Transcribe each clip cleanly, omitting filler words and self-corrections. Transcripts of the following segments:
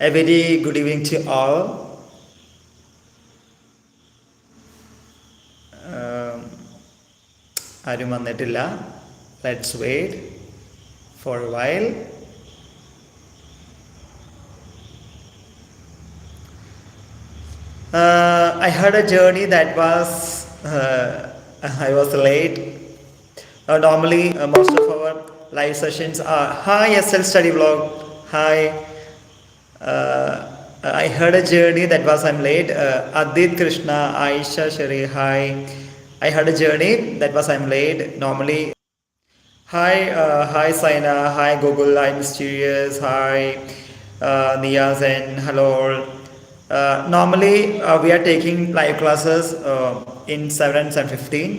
A very good evening to all. ആരും വന്നിട്ടില്ല. Let's wait for a while. I had a journey that was I was late. Normally, most of our live sessions are hi SL Study Vlog. Hi. I had a journey that was I'm late. Adit Krishna, Aisha Shari, hi. I had a journey that was I'm late. Normally, hi Saina, hi Google, hi Mysterious, hi Niyaz and hello all. Normally, we are taking live classes in 7 and 7:15,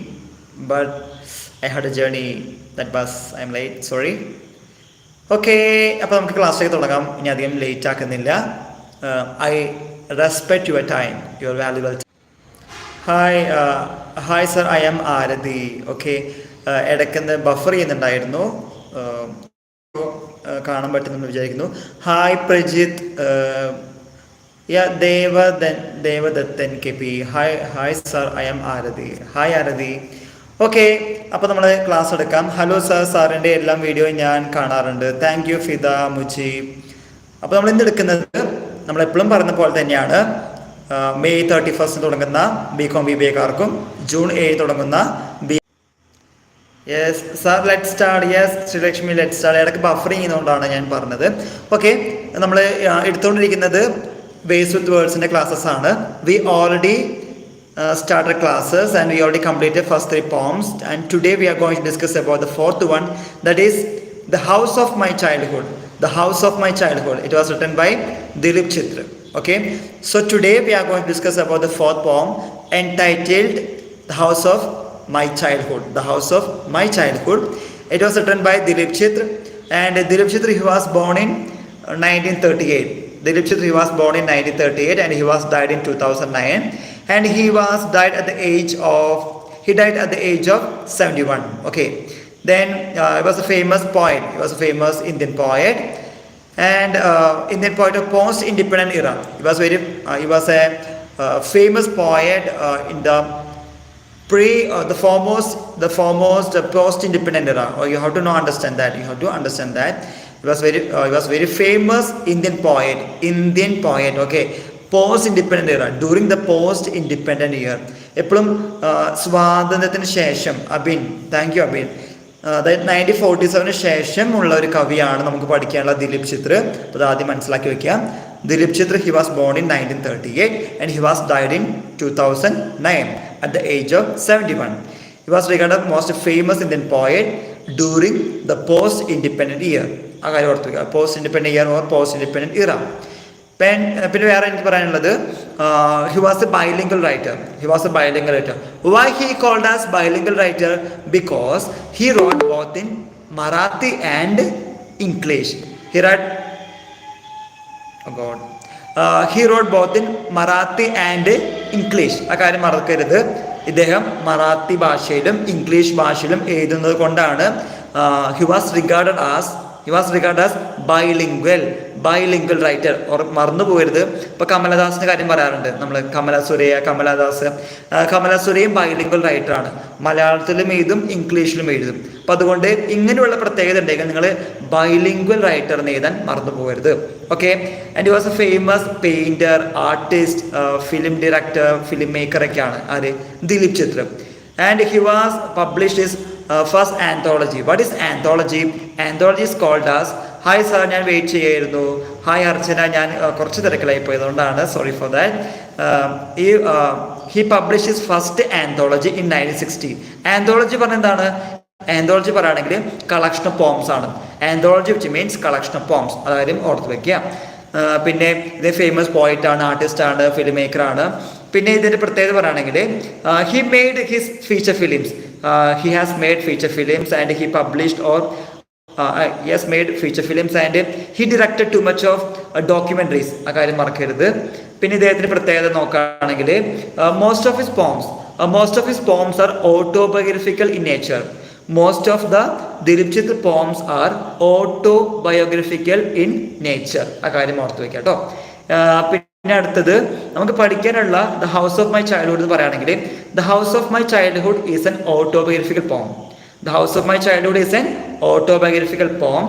but I had a journey that was I'm late. Sorry. Okay, അപ്പോൾ നമുക്ക് ക്ലാസ്സിലേക്ക് തുടങ്ങാം. ഇനി അധികം late ആക്കുന്നില്ല. I respect your time, your valuable. Hi sir, I am Aarathi. Okay, ഇടയ്ക്കൊന്ന് buffer ചെയ്യുന്നുണ്ടായിരുന്നു, കാണാൻ പറ്റുന്നെന്ന് വിചാരിക്കുന്നു. Hi Prajith, Devadathan K P. Hi sir, I am Aarathi. Hi Aarathi. Okay, അപ്പോൾ നമ്മൾ ക്ലാസ് എടുക്കാം. ഹലോ സാർ, സാറിൻ്റെ എല്ലാം വീഡിയോ ഞാൻ കാണാറുണ്ട്. Thank you Fida Mujeeb. അപ്പോൾ നമ്മൾ ഇന്ന് എടുക്കുന്നത് നമ്മളെപ്പോഴും പറയുന്ന പോലെ തന്നെയാണ്. മെയ് 31 തുടങ്ങുന്ന BCom BBAക്കാർക്കും ജൂൺ 7 തുടങ്ങുന്ന yes sir let start. Yes Sreelakshmi, let start. ഇടയ്ക്ക് ബഫർ ചെയ്യുന്നതുകൊണ്ടാണ് ഞാൻ പറഞ്ഞത്. ഓക്കെ, നമ്മൾ എടുത്തുകൊണ്ടിരിക്കുന്നത് ബേസ് വിത്ത് വേർഡ്സിൻ്റെ ക്ലാസ്സസ് ആണ്. We already started classes and we already completed first 3 poems, and today we are going to discuss about the fourth one, that is The House of My Childhood. The House of My Childhood. It was written by Dilip Chitra. Okay, so today we are going to discuss about the fourth poem entitled The House of My Childhood. The House of My Childhood. It was written by Dilip Chitra, and Dilip Chitra, he was born in 1938. Dilip Chitra, he was born in 1938 and he was died in 2009, and he died at the age of 71. Okay, then he was a famous poet. He was a famous Indian poet, and Indian poet of post independent era. He was a famous poet in the foremost post independent era. Or you have to understand that. He was very famous Indian poet. Okay, post independent year, during the post independent year. എപ്പോഴും സ്വാതന്ത്ര്യത്തിന് ശേഷം thank you Abin, അതായത് 1947 ശേഷം ഉള്ള ഒരു കവിയാണ് നമുക്ക് പഠിക്കാനുള്ള ദിലീപ് ചിത്ര. അപ്പോൾ അത് ആദ്യം മനസ്സിലാക്കി വെക്കാം. Dilip Chitre, he was born in 1938 and he was died in 2009 at the age of 71. He was regarded as most famous Indian poet during the post independent year. ആ കാര്യം ഓർത്ത് വയ്ക്കുക, post independent year or post independent year. പിന്നെ വേറെ എനിക്ക് പറയാനുള്ളത്, he was a bilingual writer. Why he called as bilingual writer? Because he wrote both in Marathi and English. He wrote both in Marathi and English. ആ കാര്യം മറക്കരുത്. ഇദ്ദേഹം മറാത്തി ഭാഷയിലും English ഭാഷയിലും എഴുതുന്നത് കൊണ്ടാണ് he was regarded as bilingual writer. മറന്നു പോകരുത്. ഇപ്പോൾ കമലദാസിൻ്റെ കാര്യം പറയാറുണ്ട് നമ്മൾ. കമലസുരയും ബൈലിംഗ്വൽ റൈറ്ററാണ്. മലയാളത്തിലും എഴുതും ഇംഗ്ലീഷിലും എഴുതും. അപ്പം അതുകൊണ്ട് ഇങ്ങനെയുള്ള പ്രത്യേകത ഉണ്ടെങ്കിൽ നിങ്ങൾ ബൈലിംഗ്വൽ റൈറ്റർ എന്ന് എഴുതാൻ മറന്നു പോകരുത്. Okay, and he was a famous painter, artist, film director, film maker ഒക്കെയാണ് ആര്? Dilip Chitre. And he was published his first anthology. What is anthology? Anthology is called as. Hi sir, ഞാൻ വെയിറ്റ് ചെയ്യായിരുന്നു. Hi Archana, ഞാൻ കുറച്ച് തിരക്കിലായി പോയതുകൊണ്ടാണ്, sorry for that. He publish his first anthology in 1960. Anthology പറഞ്ഞ എന്താണ്? ആന്തോളജി പറയുകയാണെങ്കിൽ കളക്ഷൻ ഓഫ് പോംസ് ആണ്. Anthology which means collection of poems. അതായത് ഓർത്ത് വയ്ക്കുക. പിന്നെ ഇത് ഫേമസ് പോയിറ്റാണ്, ആർട്ടിസ്റ്റാണ്, ഫിലിം മേക്കറാണ്. പിന്നെ ഇതിൻ്റെ പ്രത്യേകത പറയുകയാണെങ്കിൽ he made his feature films. He has made feature films and he published or he has made feature films and he directed too much of documentaries. ആ കാര്യം മറക്കരുത്. പിന്നെ ഇദ്ദേഹത്തിൻ്റെ പ്രത്യേകത നോക്കുകയാണെങ്കിൽ most of his poems are autobiographical in nature. Most of the Dilip Chithra poems are autobiographical in nature. ആ കാര്യം ഓർത്ത് വെക്കാം കേട്ടോ. പിന്നെ അടുത്തത് നമുക്ക് പഠിക്കാനുള്ള the house of my childhood എന്ന് പറയുകയാണെങ്കിൽ the house of my childhood is an autobiographical poem. The house of my childhood is an autobiographical poem.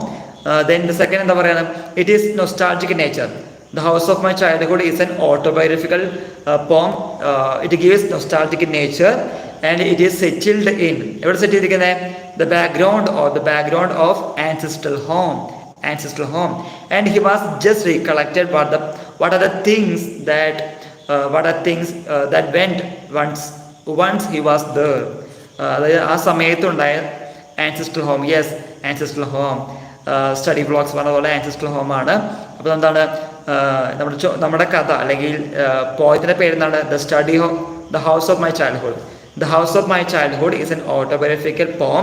Then the second എന്താ പറയുക, it is nostalgic in nature. The House of My Childhood is an autobiographical poem. It gives nostalgic in nature and it is settled in. എവിടെ set ചെയ്തിരിക്കുന്നത്? The background of ancestral home. And he was just recollected what are the things that went once he was there. അതായത് ആ സമയത്തുണ്ടായ ancestral home. Yes, ancestral home. Study blogs പറഞ്ഞ പോലെ ancestral ഹോമാണ്. അപ്പോൾ എന്താണ് നമ്മുടെ കഥ അല്ലെങ്കിൽ പോയത്തിൻ്റെ പേരെന്താണ്? The house of my childhood. The house of my childhood is an autobiographical poem.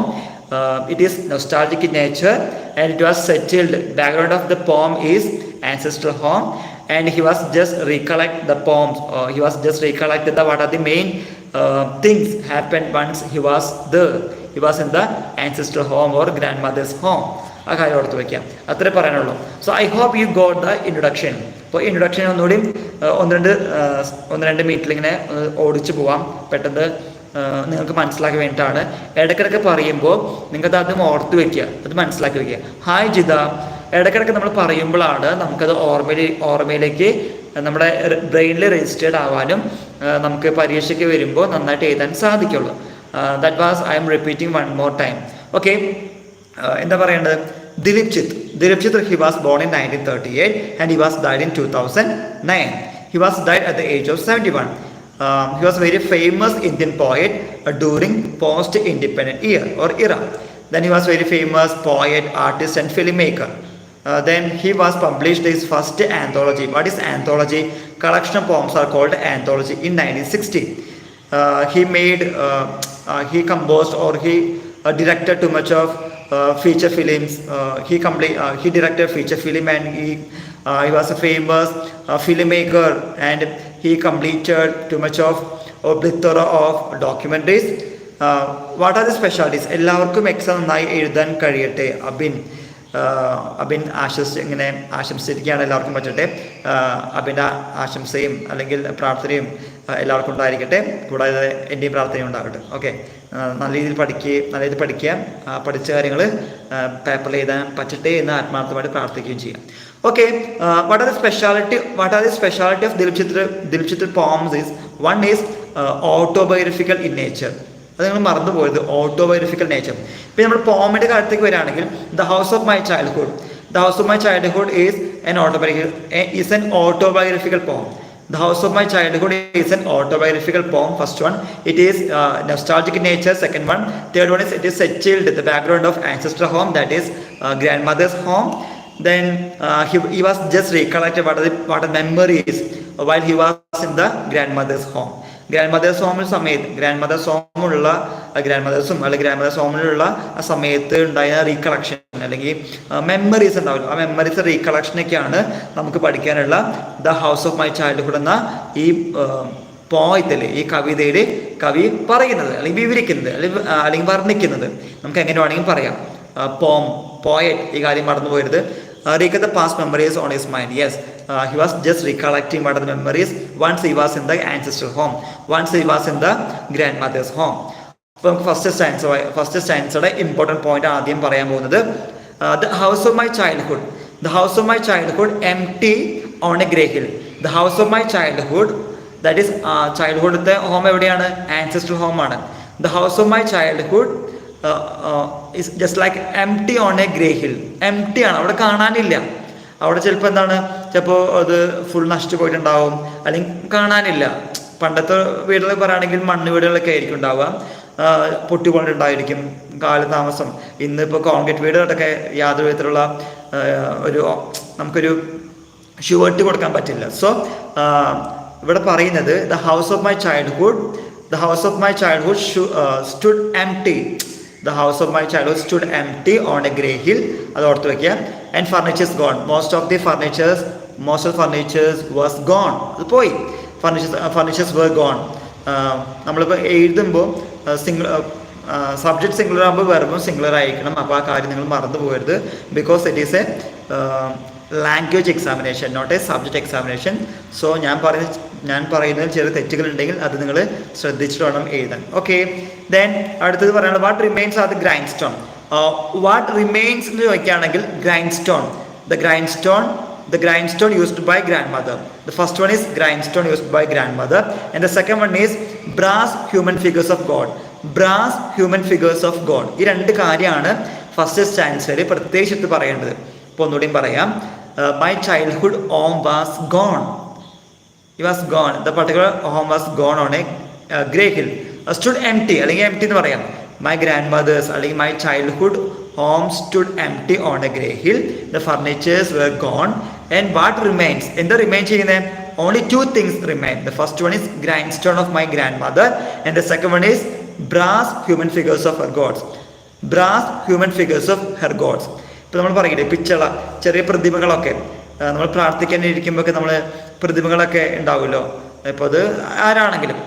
It is nostalgic in nature and it was settled. Background of the poem is ancestral home and he was just recollect the poems. He was just recollected what are the main things happened once he was there. He was in the ancestral home or grandmother's home. ആ കാര്യം ഓർത്ത് വയ്ക്കാം. അത്രേ പറയാനുള്ളൂ. So I hope you got the introduction. അപ്പോൾ introduction ഒന്നുകൂടി ഒന്ന് രണ്ട് മിനിറ്റിൽ ഇങ്ങനെ ഓടിച്ചു പോവാം, പെട്ടെന്ന് നിങ്ങൾക്ക് മനസ്സിലാക്കി വേണ്ടിയിട്ടാണ്. ഇടയ്ക്കിടയ്ക്ക് പറയുമ്പോൾ നിങ്ങൾക്കത് ആദ്യം ഓർത്ത് വയ്ക്കുക, അത് മനസ്സിലാക്കി വയ്ക്കുക. ഹായ് ജിത, ഇടയ്ക്കിടയ്ക്ക് നമ്മൾ പറയുമ്പോഴാണ് നമുക്കത് ഓർമ്മയിലേക്ക് നമ്മുടെ ബ്രെയിനിൽ രജിസ്റ്റേർഡ് ആവാനും നമുക്ക് പരീക്ഷയ്ക്ക് വരുമ്പോൾ നന്നായിട്ട് എഴുതാൻ സാധിക്കുള്ളൂ. That was I M repeating one more time. Okay, എന്താ പറയേണ്ടത്? ദിലീപ് ചിത്ര he was born in 1938 and he was died in 2009. He was died at the age of 71. He was a very famous Indian poet during post-independent era. Then he was very famous poet, artist and filmmaker. Then he was published his first anthology. What is anthology? Collection of poems are called anthology in 1960. He composed or he directed too much of feature films. He directed feature film and he was a famous filmmaker and he completed too much of a plethora of documentaries. What are the specialties? എല്ലാവർക്കും exam നന്നായി എഴുതാൻ കഴിയട്ടെ. അബിൻ ഇങ്ങനെ ആശംസിക്കുകയാണ്. എല്ലാവർക്കും പറ്റട്ടെ. അബിൻ്റെ ആശംസയും അല്ലെങ്കിൽ പ്രാർത്ഥനയും എല്ലാവർക്കും ഉണ്ടായിരിക്കട്ടെ. കൂടാതെ എൻ്റെയും പ്രാർത്ഥനയും ഉണ്ടാകട്ടെ. ഓക്കെ, നല്ല രീതിയിൽ പഠിക്കുക, പഠിച്ച കാര്യങ്ങൾ പേപ്പറിൽ എഴുതാൻ പറ്റട്ടെ എന്ന് ആത്മാർത്ഥമായിട്ട് പ്രാർത്ഥിക്കുകയും ചെയ്യാം. Okay, what are the speciality of Dileep Chithra poems is one is autobiographical in nature. അത് നിങ്ങൾ മറന്നുപോയത്, ഓട്ടോബയോഗ്രഫിക്കൽ നേച്ചർ. ഇപ്പം നമ്മൾ പോമിൻ്റെ കാര്യത്തേക്ക് വരികയാണെങ്കിൽ the house of my childhood is an autobiographical poem. The House of My Childhood is an autobiographical poem. First one, it is nostalgic in nature. Second one, third one is it is settled the background of ancestral home, that is grandmother's home. Then he was just recollected what are memories while he was in the grandmother's home. Grandmother's ഹോമിലുള്ള ആ സമയത്ത് ഉണ്ടായ recollection അല്ലെങ്കിൽ memories ഉണ്ടാവില്ല. ആ memories റീകളക്ഷനൊക്കെയാണ് നമുക്ക് പഠിക്കാനുള്ള the house of my childhood എന്ന ഈ പോയത്തിൽ, ഈ കവിതയിൽ കവി പറയുന്നത് അല്ലെങ്കിൽ വിവരിക്കുന്നത് അല്ലെങ്കിൽ വർണ്ണിക്കുന്നത്. നമുക്ക് എങ്ങനെ വേണമെങ്കിൽ പറയാം. പോയറ്റ്, ഈ കാര്യം മറന്നു പോയത്. Recall the past memories on his mind. Yes, he was just recollecting what are the memories once he was in the ancestral home, once he was in the grandmother's home. അപ്പോൾ നമുക്ക് first സ്റ്റാൻസയുടെ important point ആദ്യം പറയാൻ പോകുന്നത് the house of my childhood empty on a grey hill. The house of my childhood, that is ചൈൽഡ്ഹുഡത്തെ home എവിടെയാണ്? Ancestral ഹോമാണ്. The house of my childhood is just like empty on a grey hill. empty ആണ്, അവിടെ കാണാനില്ല. അവിടെ ചിലപ്പോൾ ചിലപ്പോൾ അത് ഫുൾ നശിച്ചു പോയിട്ടുണ്ടാവും, അല്ലെങ്കിൽ കാണാനില്ല. പണ്ടത്തെ വീടുകൾ പറയുകയാണെങ്കിൽ മണ്ണ് വീടുകളൊക്കെ ആയിരിക്കും ഉണ്ടാവുക, പൊട്ടിക്കൊണ്ടുണ്ടായിരിക്കും കാലതാമസം. ഇന്നിപ്പോൾ കോൺക്രീറ്റ് വീടുകളൊക്കെ യാതൊരു വിധത്തിലുള്ള നമുക്കൊരു ഷുവർട്ടി കൊടുക്കാൻ പറ്റില്ല. സോ ഇവിടെ പറയുന്നത് the house of my childhood stood empty. The house of my childhood stood empty on a grey hill. അത് ഓർത്ത് വയ്ക്കുക. And furnitures gone. Most of furnitures was gone. അത് പോയി. Furnitures were gone. നമ്മളിപ്പോൾ എഴുതുമ്പോൾ സബ്ജക്ട് സിംഗുലർ ആകുമ്പോൾ വെർബും singular ആയിരിക്കണം. അപ്പോൾ ആ കാര്യം നിങ്ങൾ മറന്നു പോകരുത്. Because it is a language examination, not a subject examination. So ഞാൻ പറയുന്നതിൽ ചെറിയ തെറ്റുകൾ ഉണ്ടെങ്കിൽ അത് നിങ്ങൾ ശ്രദ്ധിച്ചിട്ട് വേണം എഴുതാൻ. ഓക്കെ, ദെൻ അടുത്തത് പറയാനുള്ളത് what remains are the grind stone. What remains എന്ന് ചോദിക്കുകയാണെങ്കിൽ grind stone, the grindstone used by grandmother. The first one is grindstone used by grandmother, and the second one is brass human figures of God. Brass human figures of God. ഈ രണ്ട് കാര്യമാണ് first സ്റ്റാൻസറിൽ പ്രത്യേകിച്ച് പറയേണ്ടത്. ഇപ്പോൾ ഒന്നുകൂടിയും പറയാം. My childhood home was gone. It was gone. The particular home was gone on a grey hill. Stood empty, അല്ലെങ്കിൽ empty എന്ന് പറയാം. My grandmother's അല്ലെങ്കിൽ my childhood home stood empty on a grey hill. The furnitures were gone. And what remains? എന്താ remain ചെയ്യുന്നത്? Only two things remain. The first one is grindstone of my grandmother, and the second one is brass human figures of her gods. Brass human figures of her gods. ഇപ്പോൾ നമ്മൾ പറയില്ലേ പിച്ചള, ചെറിയ പ്രതിമകളൊക്കെ നമ്മൾ പ്രാർത്ഥിക്കാൻ ഇരിക്കുമ്പോൾ നമ്മൾ പ്രതിമകളൊക്കെ ഉണ്ടാവുമല്ലോ. ഇപ്പോൾ അത് ആരാണെങ്കിലും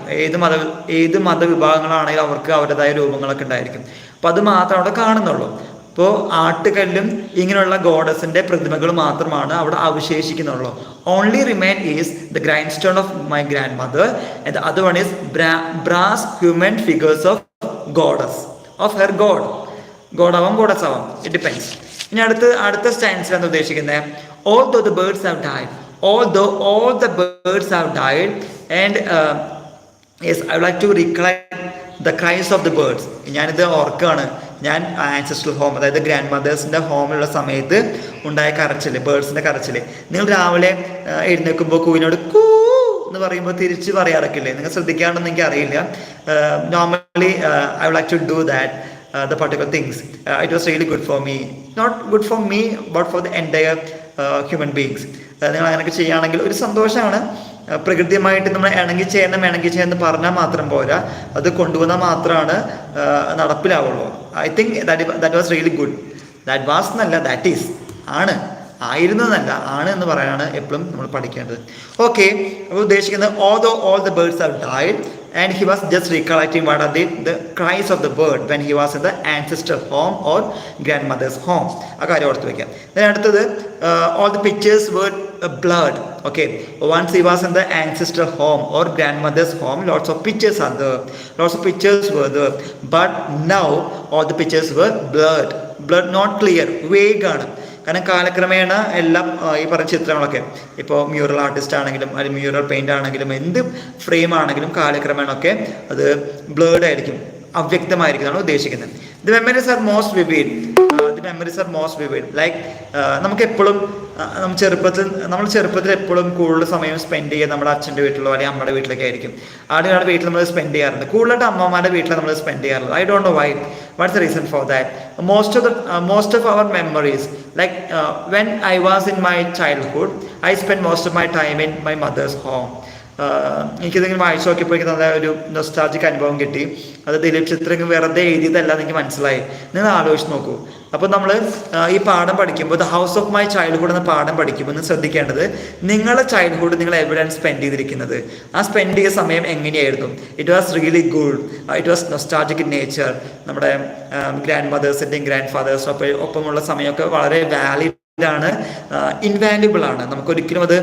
ഏത് മതവിഭാഗങ്ങളാണെങ്കിലും അവർക്ക് അവരുടേതായ രൂപങ്ങളൊക്കെ ഉണ്ടായിരിക്കും. അപ്പോൾ അത് മാത്രം അവിടെ കാണുന്നുള്ളൂ. ഇപ്പോൾ ആട്ടുകല്ലും ഇങ്ങനെയുള്ള ഗോഡസിന്റെ പ്രതിമകൾ മാത്രമാണ് അവിടെ അവശേഷിക്കുന്നുള്ളൂ. Only remain is the grind of my grandmother, and the other one is brass human figures of goddess of her ഗോഡാവാം ഗോഡസ് ആവാം, ഇറ്റ് ഡിപ്പെൻസ്. ഇനി അടുത്ത സ്റ്റാൻസിലാണ് ഉദ്ദേശിക്കുന്നത് although the birds have died, although all the birds have died, and yes, I would like to recollect the cries of the birds. ഞാനിത് ഓർക്കാണ്, ഞാൻ ancestral home, അതായത് grand മദേഴ്സിൻ്റെ ഹോമിലുള്ള സമയത്ത് ഉണ്ടായ കരച്ചിൽ, ബേർഡ്സിൻ്റെ കരച്ചിൽ. നിങ്ങൾ രാവിലെ എഴുന്നേൽക്കുമ്പോൾ കൂവിനോട് കൂ എന്ന് പറയുമ്പോൾ തിരിച്ച് പറയാറൊക്കില്ലേ? നിങ്ങൾ ശ്രദ്ധിക്കാണ്ടെന്ന് എനിക്ക് അറിയില്ല. Normally I would like to do that. The particular things, it was really good for me, not good for me but for the entire human beings. നിങ്ങൾ അങ്ങനെയൊക്കെ ചെയ്യുകയാണെങ്കിൽ ഒരു സന്തോഷമാണ്. പ്രകൃതിയുമായിട്ട് നമ്മൾ ഇണങ്ങി ചെയ്യണം പറഞ്ഞാൽ മാത്രം പോരാ, അത് കൊണ്ടുവന്നാൽ മാത്രമാണ് നടപ്പിലാവുള്ളൂ. I think that was really good. That was എന്നല്ല, ദാറ്റ് ഈസ്, ആയിരുന്നു എന്നല്ല, ആണ് എന്ന് പറയാനാണ് എപ്പോഴും നമ്മൾ പഠിക്കേണ്ടത്. ഓക്കെ, അപ്പോൾ ഉദ്ദേശിക്കുന്നത് all the birds have died, and he was just recollecting what are the cries of the bird when he was in the ancestral home or grandmother's home. ആ കാര്യം ഓർത്ത് വയ്ക്കാം. അടുത്തത് all the pictures were blurred. Okay, once he was in the ancestral home or grandmother's home, lots of pictures were there, but now all the pictures were blurred, not clear, vague ആണ്. കാരണം കാലക്രമേണ എല്ലാം ഈ പറഞ്ഞ ചിത്രങ്ങളൊക്കെ, ഇപ്പോൾ mural artist ആണെങ്കിലും അല്ലെങ്കിൽ മ്യൂറൽ പെയിൻ്റ് ആണെങ്കിലും എന്ത് ഫ്രെയിം ആണെങ്കിലും കാലക്രമേണ ഒക്കെ അത് ബ്ലേർഡ് ആയിരിക്കും, അവ്യക്തമായിരിക്കുന്നതാണ് ഉദ്ദേശിക്കുന്നത്. The memories are most vivid. Like നമുക്ക് എപ്പോഴും നമ്മൾ ചെറുപ്പത്തിൽ എപ്പോഴും കൂടുതൽ സമയം സ്പെൻഡ് ചെയ്യുക നമ്മുടെ അച്ഛൻ്റെ വീട്ടിലോ അല്ലെങ്കിൽ അമ്മയുടെ വീട്ടിലൊക്കെ ആയിരിക്കും. ആളുകളുടെ വീട്ടിൽ നമ്മൾ സ്പെൻഡ് ചെയ്യാറുണ്ട്, കൂടുതലായിട്ട് അമ്മമാരുടെ വീട്ടിൽ നമ്മൾ സ്പെൻഡ് ചെയ്യാറുള്ളത്. I don't know why, what's the reason for that. most of our memories, like when I was in my childhood, I spent most of my time in my mother's home. എനിക്കിതെങ്കിലും വായിച്ചു നോക്കിയപ്പോൾ എനിക്ക് നല്ല ഒരു nostalgic അനുഭവം കിട്ടി. അത് ദിലീപ് ചിത്രങ്ങൾ വെറുതെ എഴുതിയതല്ല എന്ന് എനിക്ക് മനസ്സിലായി. നിങ്ങൾ ആലോചിച്ച് നോക്കൂ. അപ്പോൾ നമ്മൾ ഈ പാഠം പഠിക്കുമ്പോൾ the house of my childhood എന്ന പാഠം പഠിക്കുമ്പോൾ ഒന്ന് ശ്രദ്ധിക്കേണ്ടത്, നിങ്ങളുടെ ചൈൽഡ്ഹുഡ് നിങ്ങൾ എവിടെയാണ് സ്പെൻഡ് ചെയ്തിരിക്കുന്നത്, ആ സ്പെൻഡ് ചെയ്ത സമയം എങ്ങനെയായിരുന്നു. It was really good, it was nostalgic in nature. നമ്മുടെ ഗ്രാൻഡ് മദേഴ്സിൻ്റെയും ഗ്രാൻഡ് ഫാദേഴ്സിനും ഒപ്പമുള്ള സമയമൊക്കെ വളരെ വാലിഡ് ആണ്, ഇൻവാല്യുബിൾ ആണ്. നമുക്കൊരിക്കലും അത്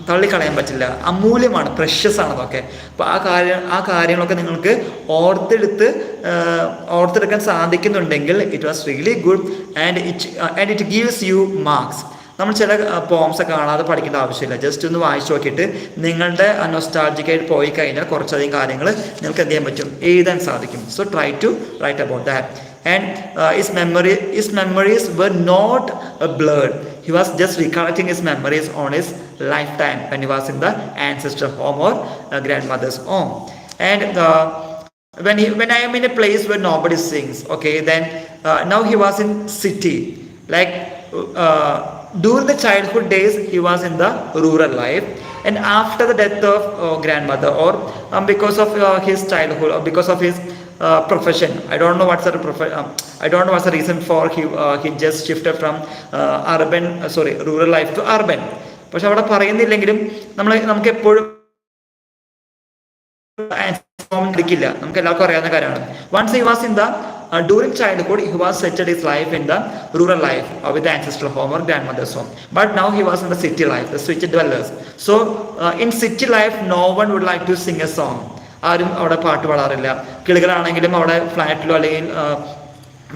തള്ളിക്കളയാൻ പറ്റില്ല, അമൂല്യമാണ്, പ്രഷ്യസ് ആണ് അതൊക്കെ. അപ്പോൾ ആ കാര്യങ്ങളൊക്കെ നിങ്ങൾക്ക് ഓർത്തെടുക്കാൻ സാധിക്കുന്നുണ്ടെങ്കിൽ it was really good, and it gives you marks. നമ്മൾ ചില പോംസ് കാണാതെ പഠിക്കേണ്ട ആവശ്യമില്ല, ജസ്റ്റ് ഒന്ന് വായിച്ചു നോക്കിയിട്ട് നിങ്ങളുടെ നൊസ്റ്റാൾജിക്കായിട്ട് പോയി കഴിഞ്ഞാൽ കുറച്ചധികം കാര്യങ്ങൾ നിങ്ങൾക്ക് എന്ത് ചെയ്യാൻ പറ്റും, എഴുതാൻ സാധിക്കും. So try to write about that. And his memories were not blurred. He was just recollecting his memories on his lifetime when he was in the ancestral home or grandmother's home. And when I am in a place where nobody sings, okay, then now he was in city. Like during the childhood days, he was in the rural life, and after the death of grandmother, or because of his childhood, or because of his profession, I don't know what's the reason for he just shifted from rural life to urban. പക്ഷെ അവിടെ പറയുന്നില്ലെങ്കിലും നമുക്ക് എപ്പോഴും കണ്ടിരിക്കില്ല, നമുക്ക് എല്ലാവർക്കും അറിയാവുന്ന കാര്യമാണ്. Once he was in the during childhood he was settled his life in the rural life with the ancestral home or grandmother's home, but now he was in the city life, the city dwellers. So in city life no one would like to sing a song. ആരും അവിടെ പാട്ട് പാടാറില്ല. കിളികളാണെങ്കിലും അവിടെ ഫ്ലാറ്റിലോ അല്ലെങ്കിൽ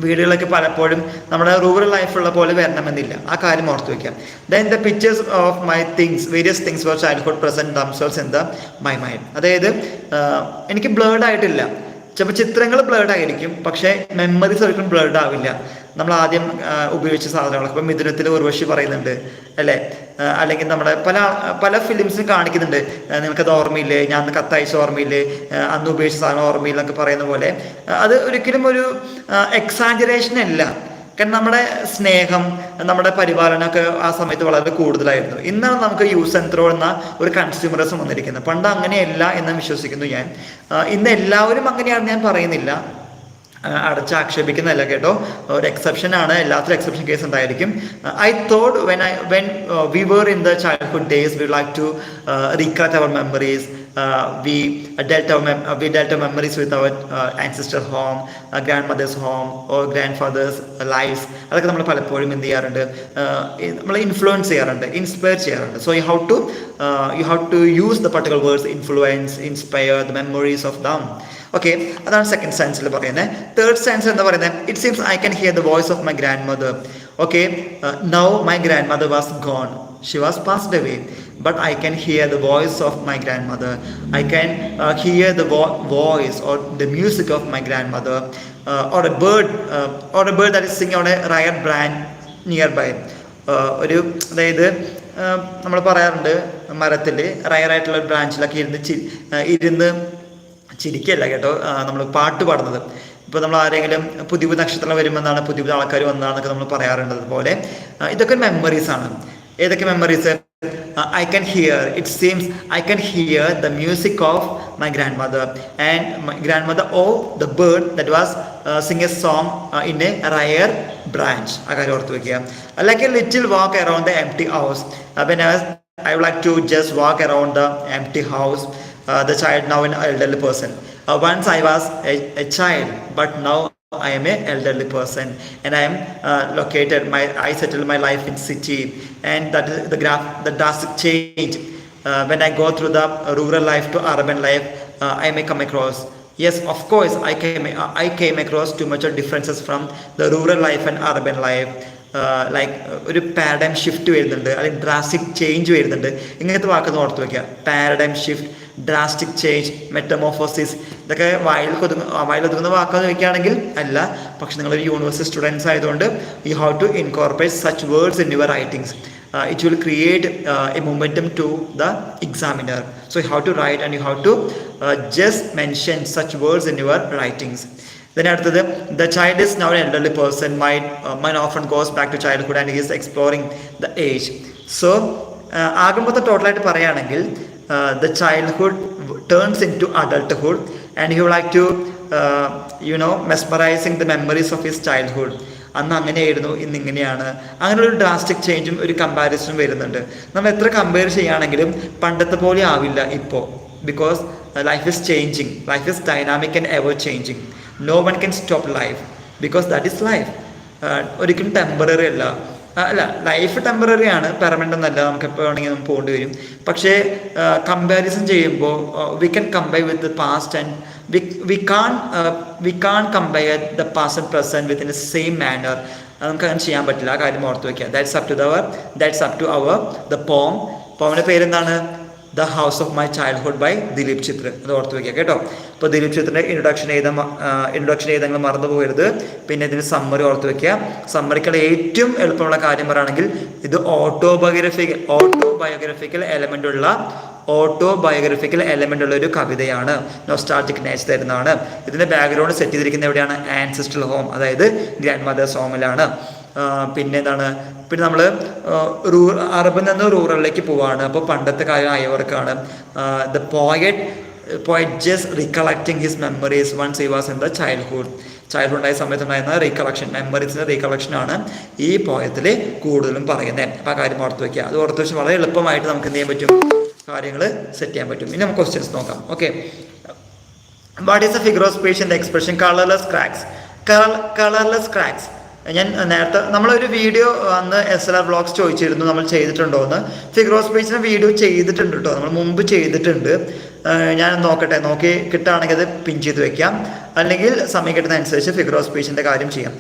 വീടുകളൊക്കെ പലപ്പോഴും നമ്മുടെ rural ലൈഫുള്ള പോലെ വരണമെന്നില്ല. ആ കാര്യം ഓർത്ത് വയ്ക്കാം. Then the pictures of my things, various things for childhood present themselves in the my mind. അതായത് എനിക്ക് ബ്ലേഡ് ആയിട്ടില്ല. ചിലപ്പോൾ ചിത്രങ്ങൾ ബ്ലേഡ് ആയിരിക്കും, പക്ഷേ മെമ്മറീസ് ഒരിക്കലും ബ്ലേഡ് ആവില്ല. നമ്മൾ ആദ്യം ഉപയോഗിച്ച സാധനങ്ങളൊക്കെ ഇപ്പം മിഥുനത്തിൽ ഉർവശി പറയുന്നുണ്ട് അല്ലേ, അല്ലെങ്കിൽ നമ്മുടെ പല ഫിലിംസും കാണിക്കുന്നുണ്ട്, നിനക്കത് ഓർമ്മയില്ലേ, ഞാൻ അന്ന് കത്തയച്ച ഓർമ്മയില്ലേ, അന്ന് ഉപയോഗിച്ച സാധനം ഓർമ്മയില്ലെന്നൊക്കെ പറയുന്ന പോലെ. അത് ഒരിക്കലും ഒരു എക്സാജറേഷൻ അല്ല. കാരണം നമ്മുടെ സ്നേഹം, നമ്മുടെ പരിപാലനമൊക്കെ ആ സമയത്ത് വളരെ കൂടുതലായിരുന്നു. ഇന്നാണ് നമുക്ക് യൂസ് ആൻഡ് ത്രോ എന്ന ഒരു കൺസ്യൂമറിസം വന്നിരിക്കുന്നത്. പണ്ട് അങ്ങനെയല്ല എന്ന് വിശ്വസിക്കുന്നു ഞാൻ. ഇന്ന് എല്ലാവരും അങ്ങനെയാണെന്ന് ഞാൻ പറയുന്നില്ല, അടച്ചാക്ഷേപിക്കുന്നതല്ല കേട്ടോ, ഒരു എക്സെപ്ഷൻ ആണ്. എല്ലാത്തിലും എക്സെപ്ഷൻ കേസ് ഉണ്ടായിരിക്കും. I thought when we were in the childhood days we like to recollect our memories. We dealt our memories with our ancestral home, grandmother's home or grandfather's lives. അതൊക്കെ നമ്മൾ പലപ്പോഴും എന്ത് ചെയ്യാറുണ്ട്, നമ്മൾ influence ചെയ്യാറുണ്ട്, inspire ചെയ്യാറുണ്ട്. So you have to use the particular words influence, inspire, the memories of them. Okay, അതാണ് second സെൻസിൽ പറയുന്നത്. തേർഡ് സെൻസ് എന്താ പറയുന്നത്, it seems I can hear the voice of my grandmother. Okay, now my grandmother was gone, she was passed away, but I can hear the voice of my grandmother. I can hear the voice or the music of my grandmother, or a bird that is singing on a rare branch nearby. അതായത് നമ്മൾ പറയാറുണ്ട്, മരത്തിൽ റയറായിട്ടുള്ള ബ്രാഞ്ചിലൊക്കെ ഇരുന്ന് ചിരിക്കല്ല കേട്ടോ, നമ്മൾ പാട്ട് പാടുന്നത്. ഇപ്പോൾ നമ്മൾ ആരെങ്കിലും പുതിയ പുതിയ നക്ഷത്രം വരുമെന്നാണ്, പുതിയ പുതിയ ആൾക്കാർ വന്നതാണെന്നൊക്കെ നമ്മൾ പറയാറുണ്ട്. അതുപോലെ ഇതൊക്കെ മെമ്മറീസ് ആണ്. ഏതൊക്കെ memories? I can hear, it seems I can hear the music of my grandmother and my grandmother, or the bird that was singing a song in a rare branch. അകാര്യം ഓർത്ത് വയ്ക്കുക. Like a little walk around the empty house. When I would like to just walk around the empty house. The child, now an elderly person. Once I was a child, but now I am an elderly person, and I am I settled my life in city, and that is the drastic change. When I go through the rural life to urban life, I may come across. Yes, of course, I came across too much of differences from the rural life and urban life. Like ഒരു paradigm shift വരുന്നുണ്ട്, അല്ലെങ്കിൽ drastic change വരുന്നുണ്ട്. ഇങ്ങനത്തെ വാക്കൊന്ന് ഓർത്ത് വയ്ക്കുക. Paradigm shift, drastic change, metamorphosis, ഇതൊക്കെ വായിലൊതുങ്ങുന്ന വാക്കെന്ന് വയ്ക്കുകയാണെങ്കിൽ അല്ല. പക്ഷെ നിങ്ങളൊരു യൂണിവേഴ്സിറ്റി സ്റ്റുഡൻസ് ആയതുകൊണ്ട് you have to incorporate such words in your writings. It will create a momentum to the examiner. So you have to write, and you have to just mention such words in your writings. Then അടുത്തത്, the child is now an elderly person. Mine often goes back to childhood and he is exploring the age. So ആകുമ്പോൾ ടോട്ടലായിട്ട് പറയുകയാണെങ്കിൽ the childhood turns into adulthood, and he would like to mesmerizing the memories of his childhood. അന്ന് അങ്ങനെയായിരുന്നു, ഇന്ന് ഇങ്ങനെയാണ്. അങ്ങനെയൊരു drastic ചേഞ്ചും ഒരു കമ്പാരിസണും വരുന്നുണ്ട്. നമ്മൾ എത്ര കമ്പയർ ചെയ്യുകയാണെങ്കിലും പണ്ടത്തെ പോലെ ആവില്ല ഇപ്പോൾ. Because life is changing, life is dynamic and ever changing. No one can stop life, because that is life. ഒരിക്കലും ടെമ്പററി അല്ല, ലൈഫ് ടെമ്പററി ആണ്, പെർമനൻ്റ് ഒന്നല്ല. നമുക്ക് എപ്പോൾ വേണമെങ്കിൽ നമുക്ക് പോകേണ്ടി വരും. പക്ഷേ കമ്പാരിസൺ ചെയ്യുമ്പോൾ we can compare with the past, and we can't compare the past and present within the same manner. നമുക്ക് അങ്ങനെ ചെയ്യാൻ പറ്റില്ല. ആ കാര്യം ഓർത്ത് വയ്ക്കുക. That's up to our the poem. പോമിൻ്റെ പേരെന്താണ്? The house of my childhood by Dilip Chitre. അത് ഓർത്ത് വയ്ക്കുക കേട്ടോ. ഇപ്പോൾ ദിലീപ് ചിത്രൻ്റെ ഇൻട്രൊഡക്ഷൻ എഴുതാൻ മറന്നു പോകരുത്. പിന്നെ ഇതിന് സമ്മറി ഓർത്ത് വയ്ക്കുക. സമ്മറിക്കുള്ള ഏറ്റവും എളുപ്പമുള്ള കാര്യം പറയുകയാണെങ്കിൽ ഇത് ഓട്ടോബയോഗ്രഫിക്കൽ എലമെൻ്റ് ഉള്ള ഒരു കവിതയാണ്. നൊസ്റ്റാൾജിക് നേച്ചർ തരുന്നതാണ്. ഇതിൻ്റെ ബാക്ക്ഗ്രൗണ്ട് സെറ്റ് ചെയ്തിരിക്കുന്നത് എവിടെയാണ്? ആൻസിസ്ട്രൽ ഹോം, അതായത് ഗ്രാൻഡ് മദേഴ്സ് ഹോമിലാണ്. പിന്നെ നമ്മൾ അർബൻ നിന്ന് റൂറലിലേക്ക് പോവാണ്. അപ്പോൾ പണ്ടത്തെ കാര്യം ആയവർക്കാണ്. The poet just recollecting his memories once he was in the ചൈൽഡ്ഹുഡായ സമയത്തുണ്ടായിരുന്ന മെമ്മറീസിൻ്റെ റീകളക്ഷനാണ് ഈ പോയത്തിൽ കൂടുതലും പറയുന്നത്. അപ്പോൾ ആ കാര്യം ഓർത്ത് വയ്ക്കുക. അത് ഓർത്ത് വെച്ചാൽ വളരെ എളുപ്പമായിട്ട് നമുക്ക് എന്ത് ചെയ്യാൻ പറ്റും, കാര്യങ്ങൾ സെറ്റ് ചെയ്യാൻ പറ്റും. ഇനി നമുക്ക് ക്വസ്റ്റ്യൻസ് നോക്കാം. Okay, what is A figure of speech in the expression colourless cracks? Colourless cracks ഞാൻ നേരത്തെ നമ്മളൊരു വീഡിയോ അന്ന് SLR വ്ളോഗ്സ് ചോദിച്ചിരുന്നു നമ്മൾ ചെയ്തിട്ടുണ്ടോ എന്ന്. ഫിഗർ ഓഫ് സ്പീച്ചിന് വീഡിയോ ചെയ്തിട്ടുണ്ട് കേട്ടോ, നമ്മൾ മുമ്പ് ചെയ്തിട്ടുണ്ട്. ഞാൻ നോക്കട്ടെ, നോക്കി കിട്ടുകയാണെങ്കിൽ അത് പിൻ ചെയ്ത് വെക്കാം, അല്ലെങ്കിൽ സമയം കിട്ടുന്നതനുസരിച്ച് ഫിഗർ ഓഫ് സ്പീച്ചിൻ്റെ കാര്യം ചെയ്യാം.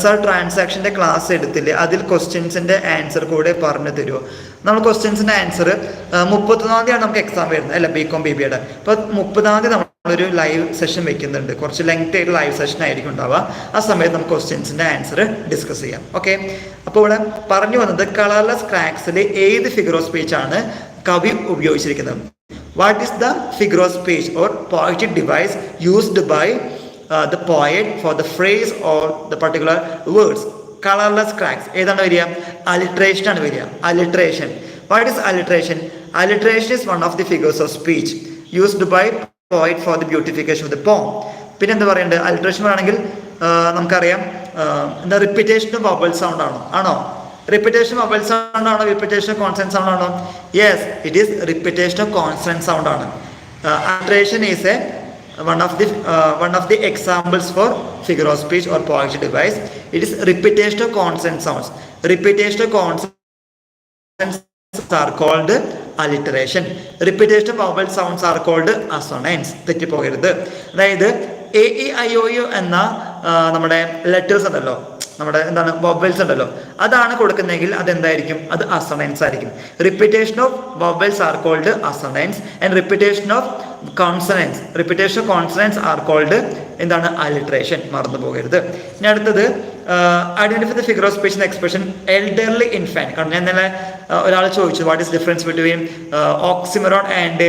സാർ ട്രാൻസാക്ഷൻ്റെ ക്ലാസ് എടുത്തില്ലേ, അതിൽ ക്വസ്റ്റ്യൻസിൻ്റെ ആൻസർ കൂടെ പറഞ്ഞു തരുമോ? നമ്മൾ ക്വസ്റ്റ്യൻസിൻ്റെ ആൻസർ 31-ാം തീയതിയാണ് നമുക്ക് എക്സാം വരുന്നത് അല്ല, BCom BBAയുടെ. അപ്പോൾ 30-ാം തീയതി നമ്മളൊരു ലൈവ് സെഷൻ വെക്കുന്നുണ്ട്, കുറച്ച് ലെങ്ത് ആയിട്ട് ലൈവ് സെഷൻ ആയിരിക്കും ഉണ്ടാവുക. ആ സമയത്ത് നമുക്ക് ക്വസ്റ്റ്യൻസിൻ്റെ ആൻസർ ഡിസ്കസ് ചെയ്യാം. ഓക്കെ, അപ്പോൾ ഇവിടെ പറഞ്ഞു വന്നത് കളർലെസ് ക്രാക്സിൽ ഏത് ഫിഗർ ഓഫ് സ്പീച്ചാണ് കവി ഉപയോഗിച്ചിരിക്കുന്നത്? What is the figure of speech or poetic device used by the poet for the phrase or the particular words? Colorless cracks. ഏതാണ് വരിക? Alliteration ആണ് വരിക. Alliteration. What is alliteration? Alliteration is one of the figures of speech used by poet for the beautification of the poem. പിന്നെ എന്താ പറയേണ്ടത്? alliteration ആണെങ്കിൽ നമുക്കറിയാം എന്താ, റിപ്പീറ്റേഷൻ വവൽ സൗണ്ട് ആണോ? റിപ്പീറ്റേഷൻ വവൽ സൗണ്ട് ആണോ? റിപ്പീറ്റേഷൻ കോൺസണന്റ് സൗണ്ട് ആണോ? Yes, it is repetition of consonant sound ആണ്. alliteration is one of the examples for figure of speech or poetic device. It is repetition of consonant sounds. Repetition of consonants are called alliteration. Repetition of vowel sounds are called assonance. തെറ്റിപ്പോകരുത്. അതായത് AEIOU എന്ന നമ്മുടെ letters ഉണ്ടല്ലോ, നമ്മുടെ എന്താണ് vowels ഉണ്ടല്ലോ, അതാണ് കൊടുക്കുന്നതെങ്കിൽ അതെന്തായിരിക്കും? അത് assonance ആയിരിക്കും. Repetition of vowels are called assonance and repetition of consonance are called എന്താണ്? അലിട്രേഷൻ. മറന്നു പോകരുത്. ഇനി അടുത്തത് identify the figure of speech in expression elderly infant. കാരണം ഞാൻ ഇന്നലെ ഒരാൾ ചോദിച്ചു what is difference between oxymoron and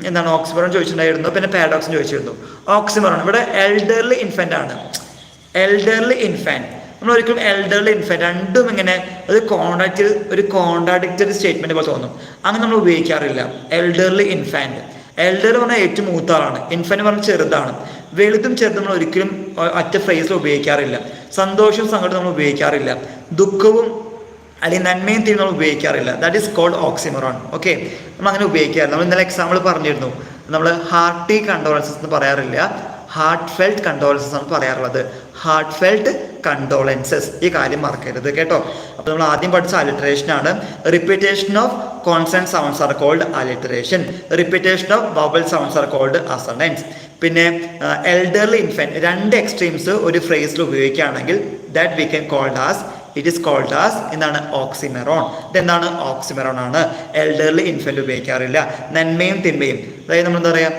എന്താണ് ഓക്സിമറോൺ ചോദിച്ചിട്ടുണ്ടായിരുന്നു, പിന്നെ പാരഡോക്സും ചോദിച്ചിരുന്നു. ഓക്സിമറോൺ ഇവിടെ എൽഡർലി ഇൻഫാന്റ് ആണ്. എൽഡർലി ഇൻഫാന്റ് നമ്മൾ ഒരിക്കലും എൽഡർലി ഇൻഫാന്റ് രണ്ടും ഇങ്ങനെ ഒരു കോൺട്രാഡിക്റ്ററി സ്റ്റേറ്റ്മെന്റ് പോലെ തോന്നും, അങ്ങനെ നമ്മൾ ഉപയോഗിക്കാറില്ല. എൽഡർലി ഇൻഫാന്റ്, എൽഡർ പറഞ്ഞാൽ ഏറ്റവും മൂത്ത ആളാണ്, ഇൻഫാന്റ് പറഞ്ഞാൽ ചെറുതാണ്. വലുതും ചെറുതും നമ്മൾ ഒരിക്കലും ഒറ്റ ഫ്രേസിൽ ഉപയോഗിക്കാറില്ല. സന്തോഷവും സങ്കടവും നമ്മൾ ഉപയോഗിക്കാറില്ല. ദുഃഖവും അല്ലെങ്കിൽ നന്മയും തീരും നമ്മൾ ഉപയോഗിക്കാറില്ല. That is called oxymoron. Okay, നമ്മൾ അങ്ങനെ ഉപയോഗിക്കാറില്ല. നമ്മൾ ഇന്നലെ എക്സാമ്പിൾ പറഞ്ഞിരുന്നു, നമ്മൾ ഹാർട്ടി കണ്ടോളൻസസ് എന്ന് പറയാറില്ല, ഹാർട്ട് ഫെൽറ്റ് കണ്ടോളൻസസ് ആണ് പറയാറുള്ളത്. ഹാർട്ട് ഫെൽറ്റ് കണ്ടോളൻസസ്, ഈ കാര്യം മറക്കരുത് കേട്ടോ. അപ്പോൾ നമ്മൾ ആദ്യം പഠിച്ച അലിട്രേഷൻ ആണ്. Repetition of consonant sounds are called alliteration. Repetition of vowel sounds are called assonance. പിന്നെ എൽഡർലി ഇൻഫന്റ്, രണ്ട് എക്സ്ട്രീംസ് ഒരു ഫ്രേസിൽ ഉപയോഗിക്കുകയാണെങ്കിൽ that we can called as, it is called as എന്താണ്? ഓക്സിമെറോൺ. ഇതെന്താണ്? ഓക്സിമെറോൺ ആണ്. എൽഡർലി ഇൻഫന്റ് ഉപയോഗിക്കാറില്ല. നന്മയും തിന്മയും, അതായത് നമ്മൾ എന്താ പറയുക,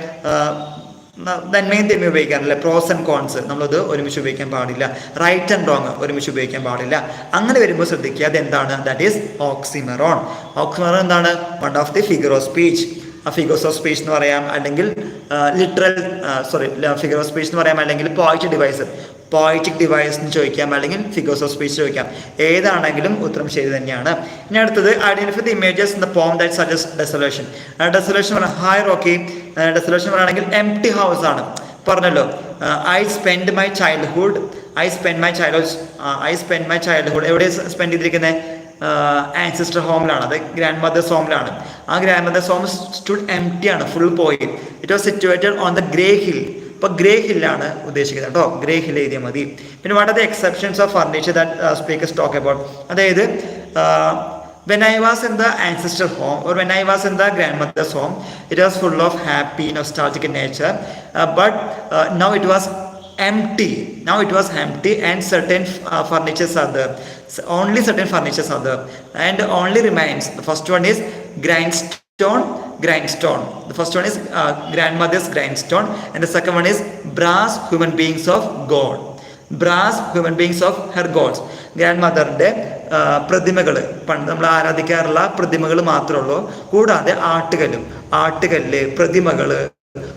നന്മയും തിന്മയും ഉപയോഗിക്കാറില്ല. പ്രോസ് ആൻഡ് കോൺസ് നമ്മളത് ഒരുമിച്ച് ഉപയോഗിക്കാൻ പാടില്ല. റൈറ്റ് ആൻഡ് റോങ് ഒരുമിച്ച് ഉപയോഗിക്കാൻ പാടില്ല. അങ്ങനെ വരുമ്പോൾ ശ്രദ്ധിക്കുക, അതെന്താണ്? That is ഓക്സിമെറോൺ. ഓക്സിമെറോൺ എന്താണ്? One of the figure of speech. Figures of speech എന്ന് പറയാം, അല്ലെങ്കിൽ ഫിഗർ ഓഫ് സ്പീച്ച് എന്ന് പറയാം, അല്ലെങ്കിൽ പോയറ്റിക് ഡിവൈസ് എന്ന് ചോദിക്കാം, അല്ലെങ്കിൽ ഫിഗേഴ്സ് ഓഫ് സ്പീച്ച് ചോദിക്കാം. ഏതാണെങ്കിലും ഉത്തരം ശരി തന്നെയാണ്. ഇനി അടുത്തത് identify the images in the poem that suggest desolation. Desolation പറഞ്ഞാൽ ഹായ് റോക്കി, ഡെസൊലേഷൻ പറയുകയാണെങ്കിൽ എംപ്റ്റി ഹൗസ് ആണ്. പറഞ്ഞല്ലോ, ഐ സ്പെൻഡ് മൈ ചൈൽഡ്ഹുഡ് എവിടെ സ്പെൻഡ് ചെയ്തിരിക്കുന്നത്? ആൻസിസ്റ്റർ ഹോമിലാണ്, അത് ഗ്രാൻഡ് മദേഴ്സ് ഹോമിലാണ്. ആ grandmother's home stood empty ആണ്, ഫുൾ പോയി. It was situated on the grey hill. ഇപ്പോൾ ഗ്രേ ഹില്ലാണ് ഉദ്ദേശിക്കുന്നത് കേട്ടോ, ഗ്രേ ഹിൽ എഴുതിയാൽ മതി. പിന്നെ what are the exceptions of furniture that speakers talk about? അതായത് when I was in the ancestor home or when I was in the grandmother's home, it was full of happy, nostalgic nature, but now it was empty. And certain furnitures are there. Only certain furnitures are there, and only remains. The first one is grindstone. The first one is grandmother's grindstone, and the second one is brass human beings of God. Brass human beings of her gods. ഗ്രാൻഡ് മദറിൻ്റെ പ്രതിമകൾ, പണ്ട് നമ്മൾ ആരാധിക്കാറുള്ള പ്രതിമകൾ മാത്രമേ ഉള്ളൂ. കൂടാതെ ആട്ടുകല്ല് പ്രതിമകൾ,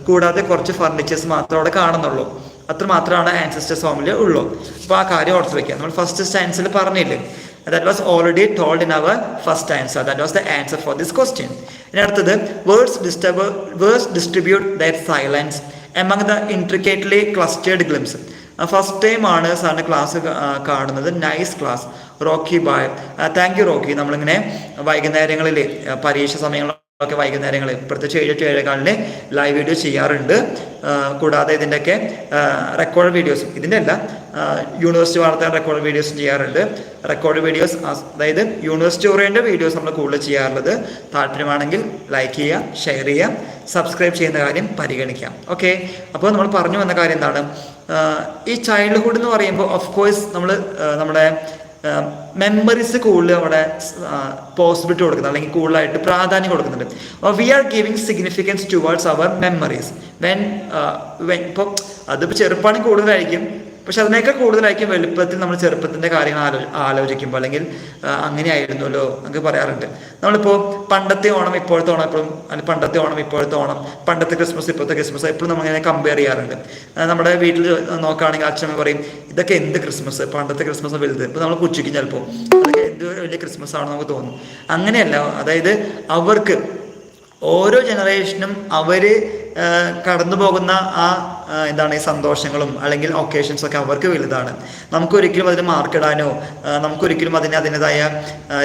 കൂടാതെ കുറച്ച് ഫർണിച്ചേഴ്സ് മാത്രമേ അവിടെ കാണുന്നുള്ളൂ. അത്ര മാത്രമാണ് ആൻസിസ്റ്റേഴ്സ് ഹോമിൽ ഉള്ളൂ. അപ്പോൾ ആ കാര്യം ഓർത്ത് വയ്ക്കുക. നമ്മൾ ഫസ്റ്റ് സ്റ്റാൻസിൽ പറഞ്ഞില്ലേ, that was already told in our first answer. That was the answer for this question. ഇനി അടുത്തത് words distribute their silence among the intricately clustered glimpses. First time ആണ് സാറിൻ്റെ ക്ലാസ് കാണുന്നത്. Nice class Rocky Bhai. Thank you Rocky. നമ്മളിങ്ങനെ വൈകുന്നേരങ്ങളിൽ പരീക്ഷ സമയങ്ങൾ ഒക്കെ വൈകുന്നേരങ്ങളിൽ പ്രത്യേകിച്ച് 7 to 7:15 ലൈവ് വീഡിയോ ചെയ്യാറുണ്ട്. കൂടാതെ ഇതിൻ്റെയൊക്കെ റെക്കോർഡ് വീഡിയോസും ഇതിൻ്റെ അല്ല യൂണിവേഴ്സിറ്റി വാർത്ത റെക്കോർഡ് വീഡിയോസും ചെയ്യാറുണ്ട്. റെക്കോർഡ് വീഡിയോസ് അതായത് യൂണിവേഴ്സിറ്റി ഓറിയൻ്റഡ് വീഡിയോസ് നമ്മൾ കൂടുതൽ ചെയ്യാറുള്ളത്. താല്പര്യമാണെങ്കിൽ ലൈക്ക് ചെയ്യുക, ഷെയർ ചെയ്യുക, സബ്സ്ക്രൈബ് ചെയ്യുന്ന കാര്യം പരിഗണിക്കാം. ഓക്കെ, അപ്പോൾ നമ്മൾ പറഞ്ഞു വന്ന കാര്യം എന്താണ്, ഈ ചൈൽഡ്ഹുഡ് എന്ന് പറയുമ്പോൾ ഓഫ് കോഴ്സ് നമ്മുടെ മെമ്മറീസ് കൂടുതൽ അവിടെ പോസിബിലിറ്റി കൊടുക്കുന്നത് അല്ലെങ്കിൽ കൂടുതലായിട്ട് പ്രാധാന്യം കൊടുക്കുന്നുണ്ട്. We are giving significance towards our memories when ഇപ്പോൾ അതിപ്പോൾ ചെറുപ്പമാണെങ്കിൽ കൂടുതലായിരിക്കും, പക്ഷെ അതിനേക്കാൾ കൂടുതലായിരിക്കും വലുപ്പത്തിൽ നമ്മൾ ചെറുപ്പത്തിൻ്റെ കാര്യങ്ങൾ ആലോചിക്കുമ്പോൾ, അല്ലെങ്കിൽ അങ്ങനെയായിരുന്നല്ലോ നമുക്ക് പറയാറുണ്ട്. നമ്മളിപ്പോൾ പണ്ടത്തെ ഓണം ഇപ്പോഴത്തെ ഓണം എപ്പോഴും, അല്ലെങ്കിൽ പണ്ടത്തെ ഓണം ഇപ്പോഴത്തെ ഓണം, പണ്ടത്തെ ക്രിസ്മസ് ഇപ്പോഴത്തെ ക്രിസ്മസ് എപ്പോഴും നമ്മളിങ്ങനെ കമ്പയർ ചെയ്യാറുണ്ട്. നമ്മുടെ വീട്ടിൽ നോക്കുകയാണെങ്കിൽ അച്ഛൻ പറയും ഇതൊക്കെ എന്ത് ക്രിസ്മസ്, പണ്ടത്തെ ക്രിസ്മസ് വലുത്. ഇപ്പോൾ നമ്മൾ പുച്ഛിക്കും ചിലപ്പോൾ, അതൊക്കെ എന്ത് വലിയ ക്രിസ്മസ് ആണെന്ന് നമുക്ക് തോന്നും. അങ്ങനെയല്ല, അതായത് അവർക്ക് ഓരോ ജനറേഷനും അവർ കടന്നു പോകുന്ന എന്താണ് ഈ സന്തോഷങ്ങളും അല്ലെങ്കിൽ ഒക്കേഷൻസും ഒക്കെ അവർക്ക് വലുതാണ്. നമുക്കൊരിക്കലും അതിന് മാർക്കിടാനോ നമുക്കൊരിക്കലും അതിൻ്റെതായ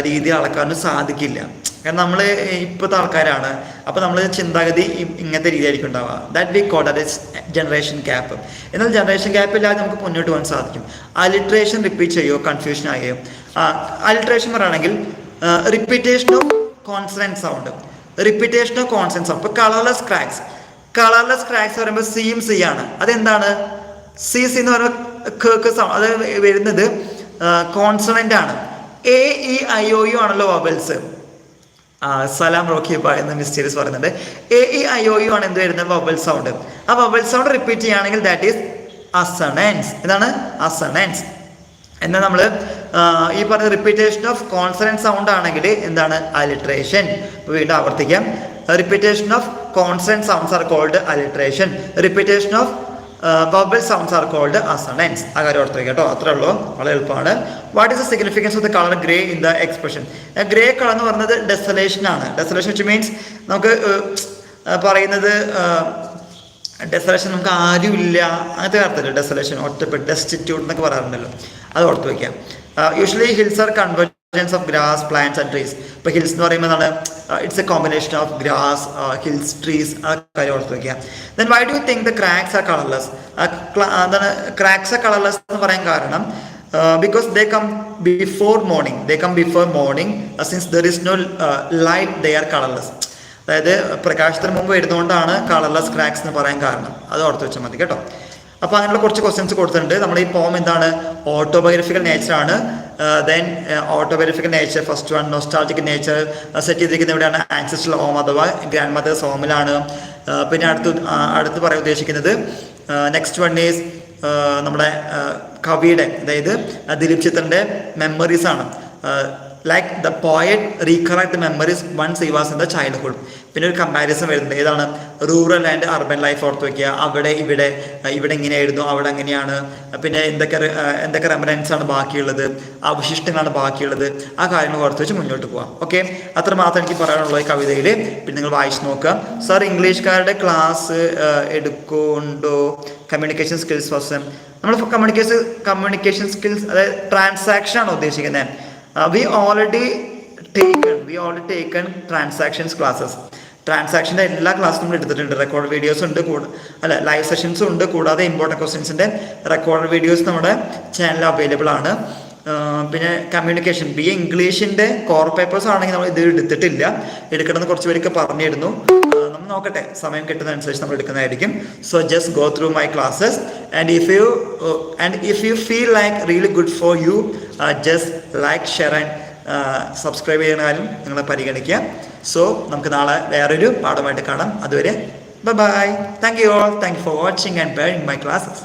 രീതിയിൽ അളക്കാനോ സാധിക്കില്ല. കാരണം നമ്മൾ ഇപ്പോഴത്തെ ആൾക്കാരാണ്. അപ്പോൾ നമ്മൾ ചിന്താഗതി ഇങ്ങനത്തെ രീതിയായിരിക്കും ഉണ്ടാവുക. That we call that is generation gap. എന്നാൽ ജനറേഷൻ ഗ്യാപ്പ് ഇല്ലാതെ നമുക്ക് മുന്നോട്ട് പോകാൻ സാധിക്കും. അലിട്രേഷൻ റിപ്പീറ്റ് ചെയ്യുമോ കൺഫ്യൂഷൻ ആകുകയോ. അലിട്രേഷൻ പറയുകയാണെങ്കിൽ repetition of consonant sound, repetition of consonant sound. ഇപ്പോൾ കളർലെസ് ക്രാക്സ് പറയുമ്പോൾ സിയും സി ആണ്. അതെന്താണ്? സി എന്ന് പറയുമ്പോൾ സൗണ്ട് അത് വരുന്നത് കോൺസണന്റ് ആണ്. A E I O U ആണല്ലോ വവൽസ്. സലാം റോക്കിബ എന്ന് മിസ്റ്റേരിയസ് പറയുന്നുണ്ട്. A E I O U ആണ് എന്ത് വരുന്നത്? Vowel sound. ആ വവൽ സൗണ്ട് റിപ്പീറ്റ് ചെയ്യുകയാണെങ്കിൽ ദാറ്റ് ഈസ് അസണൻസ്. എന്താണ്? അസണൻസ്. എന്നാൽ നമ്മൾ ഈ പറഞ്ഞ റിപ്പീറ്റേഷൻ ഓഫ് കോൺസണന്റ് സൗണ്ട് ആണെങ്കിൽ എന്താണ്? അലിട്രേഷൻ. വീണ്ടും ആവർത്തിക്കാം. Repetition of consonant sounds are called alliteration. Repetition of vowel sounds are called assonance. ആ കാര്യം ഓർത്തിരിക്കുക കേട്ടോ. അത്രേ ഉള്ളൂ, വളരെ എളുപ്പമാണ്. What is the significance of the colour grey in the expression? Grey colour എന്ന് പറയുന്നത് ഡെസലേഷൻ ആണ്. ഡെസലേഷൻ വിച്ച് മീൻസ് നമുക്ക് പറയുന്നത് ഡെസലേഷൻ നമുക്ക് ആരുമില്ല അങ്ങനത്തെ അർത്ഥമില്ല. ഡെസലേഷൻ ഒറ്റപ്പെട്ട് ഡെസ്റ്റിറ്റ്യൂട്ട് എന്നൊക്കെ പറയാറുണ്ടല്ലോ, അത് ഓർത്ത് വയ്ക്കാം. Usually hills are convergence of grass, plants and trees. ഇപ്പോൾ ഹിൽസ് എന്ന് പറയുമ്പോൾ എന്താണ്? It's a combination of grass, hills, trees. ആ കാര്യം ഓർത്ത് വയ്ക്കാം. Then why do you think the cracks are colourless? എന്താണ് ക്രാക്സ് ആർ കളർലെസ് എന്ന് പറയാൻ കാരണം because they come before morning, since there is no light they are colorless. അതായത് പ്രകാശത്തിന് മുമ്പ് വരുന്നതുകൊണ്ടാണ് കളർലെസ് ക്രാക്സ് എന്ന് പറയാൻ കാരണം. അത് ഓർത്ത് വെച്ചാൽ മതി കേട്ടോ. അപ്പോൾ അങ്ങനെയുള്ള കുറച്ച് ക്വസ്റ്റ്യൻസ് കൊടുത്തിട്ടുണ്ട്. നമ്മുടെ ഈ പോം എന്താണ്? ഓട്ടോബയോഗ്രഫിക്കൽ നേച്ചറാണ്. Then autobiographical nature first one. Nostalgic nature set ചെയ്തിരിക്കുന്നത് എവിടെയാണ്? ആൻസെസ്ട്രൽ ഹോം അഥവാ ഗ്രാൻഡ് മദേഴ്സ് ഹോമിലാണ്. പിന്നെ അടുത്ത് പറയാൻ ഉദ്ദേശിക്കുന്നത് നെക്സ്റ്റ് വൺ ഈസ് നമ്മുടെ കവിയുടെ, അതായത് ദിലീപ് ചിത്രൻ്റെ മെമ്മറീസ് ആണ്. Like the poet recollect memories once he was in the childhood. പിന്നെ ഒരു കമ്പാരിസൺ വരുന്നുണ്ട്. ഏതാണ്? റൂറൽ ആൻഡ് അർബൻ ലൈഫ് ഓർത്ത് വയ്ക്കുക. അവിടെ ഇവിടെ ഇങ്ങനെയായിരുന്നു, അവിടെ അങ്ങനെയാണ്. പിന്നെ എന്തൊക്കെ റെമറൻസ് ആണ് ബാക്കിയുള്ളത്, അവശിഷ്ടങ്ങളാണ് ബാക്കിയുള്ളത്. ആ കാര്യങ്ങൾ ഓർത്ത് വെച്ച് മുന്നോട്ട് പോകാം. ഓക്കെ, അത്ര മാത്രം എനിക്ക് പറയാനുള്ളൂ ഈ കവിതയിൽ. പിന്നെ നിങ്ങൾ വായിച്ച് നോക്കുക. സാർ ഇംഗ്ലീഷുകാരുടെ ക്ലാസ് എടുക്കുന്നുണ്ടോ? Communication skills first. നമ്മൾ കമ്മ്യൂണിക്കേഷൻ സ്കിൽസ് അതായത് ട്രാൻസാക്ഷൻ ആണ് ഉദ്ദേശിക്കുന്നത്. we already taken transactions classes. ട്രാൻസാക്ഷൻ്റെ എല്ലാ ക്ലാസ്സും നമ്മൾ എടുത്തിട്ടുണ്ട്. റെക്കോർഡ് വീഡിയോസ് ഉണ്ട്, ലൈവ് സെഷൻസും ഉണ്ട്. കൂടാതെ ഇമ്പോർട്ടൻറ്റ് ക്വസ്റ്റ്യൻസിൻ്റെ റെക്കോർഡ് വീഡിയോസ് നമ്മുടെ ചാനലിൽ അവൈലബിൾ ആണ്. പിന്നെ കമ്മ്യൂണിക്കേഷൻ ബി എ ഇംഗ്ലീഷിൻ്റെ കോർ പേപ്പേഴ്സ് ആണെങ്കിൽ നമ്മൾ ഇത് എടുത്തിട്ടില്ല. എടുക്കണമെന്ന് കുറച്ച് പേരൊക്കെ പറഞ്ഞിരുന്നു. നമ്മൾ നോക്കട്ടെ, സമയം കിട്ടുന്നതനുസരിച്ച് നമ്മൾ എടുക്കുന്നതായിരിക്കും. So just go through my classes and if you feel like really good for you, just like, share and subscribe ചെയ്യുന്ന കാര്യം നിങ്ങൾ പരിഗണിക്കുക. സോ നമുക്ക് നാളെ വേറൊരു പാഠമായിട്ട് കാണാം. അതുവരെ bye. Thank you all. Thank you for watching and bearing my classes.